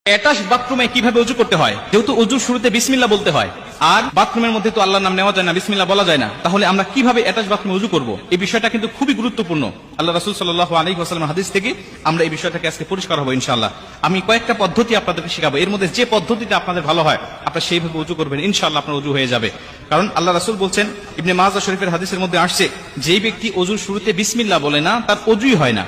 Attach বাথরুমে কিভাবে ওযু করতে হয়? যেহেতু ওযুর শুরুতে বিসমিল্লাহ বলতে হয় আর বাথরুমের মধ্যে তো আল্লাহর নাম নেওয়া যায় না, বিসমিল্লাহ বলা যায় না, তাহলে আমরা কিভাবে অ্যাটাচ বাথরুমে ওযু করব? এই বিষয়টা কিন্তু খুবই গুরুত্বপূর্ণ। আল্লাহ রাসূল সাল্লাল্লাহু আলাইহি ওয়াসাল্লামের হাদিস থেকে আমরা এই বিষয়টাকে আজকে পরিষ্কার হবো ইনশাআল্লাহ। আমি কয়েকটা পদ্ধতি আপনাদেরকে শেখাবো, এর মধ্যে যে পদ্ধতিটা আপনাদের ভালো হয় আপনারা সেইভাবে ওযু করবেন, ইনশাআল্লাহ আপনার ওযু হয়ে যাবে। কারণ আল্লাহ রাসূল বলছেন, ইবনে মাজাহ শরীফের হাদিসের মধ্যে আসছে, যেই ব্যক্তি ওযুর শুরুতে বিসমিল্লাহ বলে না তার ওযুই হয় না।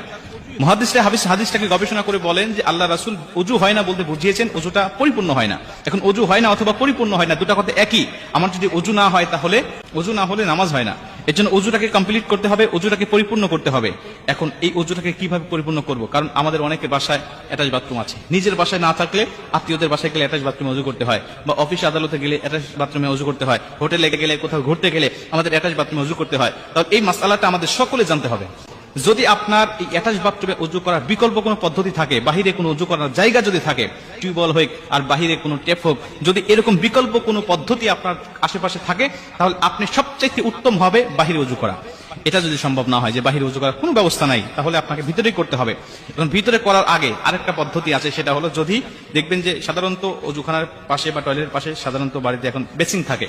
মুহাদ্দিসরা হাদিসটাকে গবেষণা করে বলেন যে আল্লাহ রাসূল ওযু হয় না বলতে বুঝিয়েছেন ওযুটা পরিপূর্ণ হয় না। এখন ওযু হয় না অথবা পরিপূর্ণ হয় না, দুটো কথা একই। আমার যদি ওযু না হয় তাহলে ওযু না হলে নামাজ হয় না। এর জন্য ওযুটাকে কমপ্লিট করতে হবে, ওযুটাকে পরিপূর্ণ করতে হবে। এখন এই ওযুটাকে কিভাবে পরিপূর্ণ করব? কারণ আমাদের অনেকের বাসায় অ্যাটাচ বাথরুম আছে, নিজের বাসায় না থাকলে আত্মীয়দের বাসায় গেলে অ্যাটাচ বাথরুমে ওযু করতে হয়, বা অফিস আদালতে গেলে অ্যাটাচ বাথরুমে ওযু করতে হয়, হোটেলে গেলে কোথাও ঘুরতে গেলে আমাদের অ্যাটাচ বাথরুমে ওযু করতে হয়। তাহলে এই মাসআলাটা আমাদের সকলে জানতে হবে। যদি আপনার এই অ্যাটাচ বাথরুমে ওযু করার বিকল্প কোনো পদ্ধতি থাকে, বাহিরে কোনো ওযু করার জায়গা যদি থাকে, টিউবওয়েল হোক আর বাহিরে কোনো ট্যাপ হোক, যদি এরকম বিকল্প কোনো পদ্ধতি আপনার আশেপাশে থাকে তাহলে আপনি সবচেয়ে উত্তম হবে বাহিরে ওযু করা। এটা যদি সম্ভব না হয় যে বাহিরে ওযু করার কোনো ব্যবস্থা নাই, তাহলে আপনাকে ভিতরেই করতে হবে। এখন ভিতরে করার আগে আরেকটা পদ্ধতি আছে, সেটা হলো যদি দেখবেন যে সাধারণত ওযুখানার পাশে বা টয়লেটের পাশে সাধারণত বাড়িতে এখন বেসিং থাকে,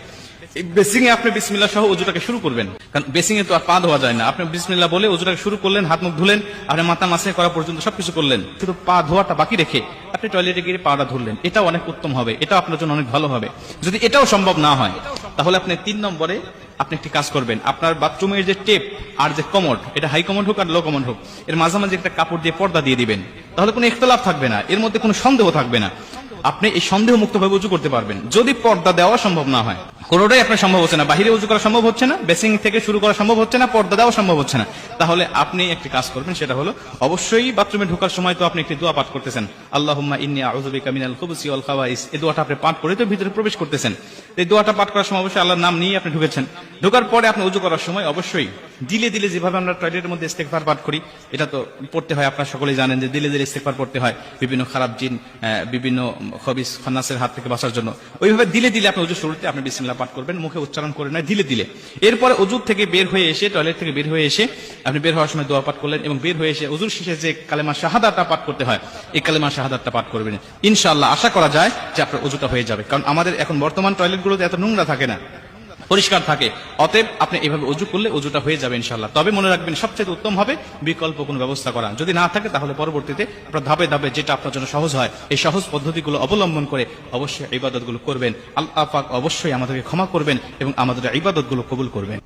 এই বেসিং এ আপনি বিসমিল্লাহ সহ ওযুটাকে শুরু করবেন। কারণ বেসিং এ তো আর পা ধোয়া যায় না, আপনি বিসমিল্লাহ বলে ওযুটাকে শুরু করলেন, হাত মুখ ধুলেন, আপনি মাথা মাসে করা পর্যন্ত সবকিছু করলেন, শুধু পা ধোয়াটা বাকি রেখে আপনি টয়লেটে গিয়ে পাটা ধরলেন, এটাও অনেক উত্তম হবে, এটাও আপনার জন্য অনেক ভালো হবে। যদি এটাও সম্ভব না হয় তাহলে আপনি 3 নম্বরে আপনি একটি কাজ করবেন, আপনার বাথরুমের যে টেপ আর যে কমোড, এটা হাই কমোড হোক আর লো কমোড হোক, এর মাঝামাঝি একটা কাপড় দিয়ে পর্দা দিয়ে দিবেন, তাহলে কোনো ইখতিলাফ থাকবে না, এর মধ্যে কোনো সন্দেহ থাকবে না, আপনি এই সন্দেহ মুক্তভাবে ওযু করতে পারবেন। যদি পর্দা দেওয়া সম্ভব না হয়, কোনোটাই আপনার সম্ভব হচ্ছে না, বাহিরে ওযু করা সম্ভব হচ্ছে না, বেসিং থেকে শুরু করা সম্ভব হচ্ছে না, পর্দা দেওয়া সম্ভব হচ্ছে না, তাহলে আপনি একটি কাজ করবেন, সেটা হলো অবশ্যই বাথরুমে ঢোকার সময় তো আপনি একটি দোয়া পাঠ করতেছেন, আল্লাহুম্মা ইন্নী আউযু বিকা মিনাল খুবুসি ওয়াল খাবাইস। এই দোয়াটা আপনি পাঠ করে তো ভিতরে প্রবেশ করতেছেন। এই দোয়াটা পাঠ করার সময় অবশ্যই আল্লাহর নাম নিয়ে আপনি ঢুকেছেন। ঢোকার পরে আপনি ওযু করার সময় অবশ্যই দিলে দিলে, যেভাবে আমরা টয়লেটের মধ্যে ইস্তেগফার পাঠ করি, এটা তো পড়তে হয়, আপনারা সকলেই জানেন যে দিলে দিলে ইস্তেগফার পড়তে হয় বিভিন্ন খারাপ জিন, বিভিন্ন খবিস খান্নাসের হাত থেকে বাঁচার জন্য। ওইভাবে দিলে দিলে আপনি ওযু শুরুতে আপনি বিসমিল্লাহ পাঠ করবেন, মুখে উচ্চারণ করে নয়, দিলে দিলে। এরপরে ওযু থেকে বের হয়ে এসে, টয়লেট থেকে বের হয়ে এসে আপনি বের হওয়ার সময় দোয়া পাঠ করলেন, এবং বের হয়ে এসে ওযুর শেষে যে কালেমা শাহাদাতটা পাঠ করতে হয়, এই কালেমা শাহাদাতটা পাঠ করবেন। ইনশাআল্লাহ আশা করা যায় যে আপনার ওযুটা হয়ে যাবে। কারণ আমাদের এখন বর্তমান টয়লেটগুলোতে এত নোংরা থাকে না, পরিষ্কার থাকে। অতএব আপনি এভাবে ওযু করলে ওযুটা হয়ে যাবে ইনশাআল্লাহ। তবে মনে রাখবেন, সবচেয়ে উত্তম হবে বিকল্প কোনো ব্যবস্থা করা। যদি না থাকে তাহলে পরবর্তীতে আপনার ধাপে ধাপে যেটা আপনার জন্য সহজ হয়, এই সহজ পদ্ধতিগুলো অবলম্বন করে অবশ্যই ইবাদতগুলো করবেন। আল্লাহ পাক অবশ্যই আমাদেরকে ক্ষমা করবেন এবং আমাদের ইবাদতগুলো কবুল করবেন।